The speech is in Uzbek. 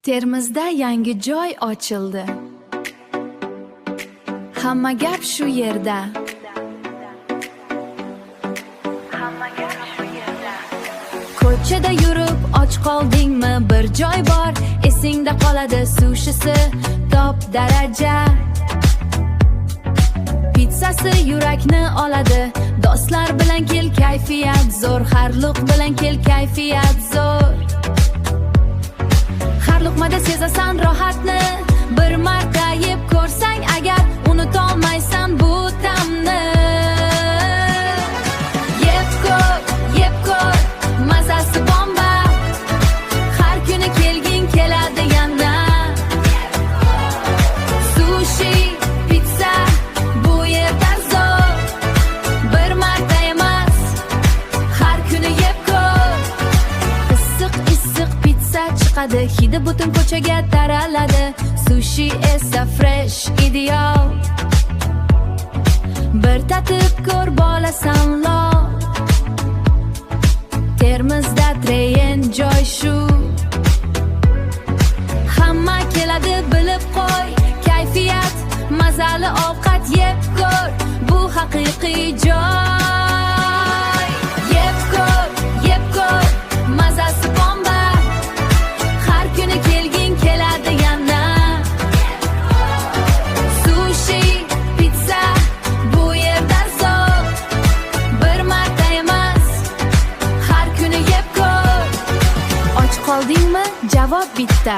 Termizda yangi joy ochildi. Hamma gap shu yerda. Ko'chada yurib och qoldingmi? Bir joy bor, esingda qoladi sushisi top daraja. Pizzasi yurakni oladi. Do'stlar bilan kel, kayfiyat zo'r. Har luq bilan kel, kayfiyat zo'r. Har luqmada sezasan rohatni. Bir marta yeb ko'rsang agar, unutolmaysan bu ta'mni. Yeb ko'r, mazasi bomba. Har kuni kelgin keladi yana. Sushi, pizza, bu yerda zo'r. Bir marta emas, har kuni yeb ko'r. Issiq pizza chiqadi, hidi butun ko'chaga taraladi. Sushi esa fresh, ideal. Bir tatib ko'r, bolasan lol. Termizda treyen joy shu. Hamma keladi, bilib qo'y. Kayfiyat, mazali ovqat yeb ko'r. Bu haqiqiy joy. Yeb ko'r, mazasi bomba. Har kuni kelgin keladi yana. Sushi, pizza, bu yerda zo'r. Bir marta emas, har kuni yeb ko'r. Och qoldingmi? Javob bitta.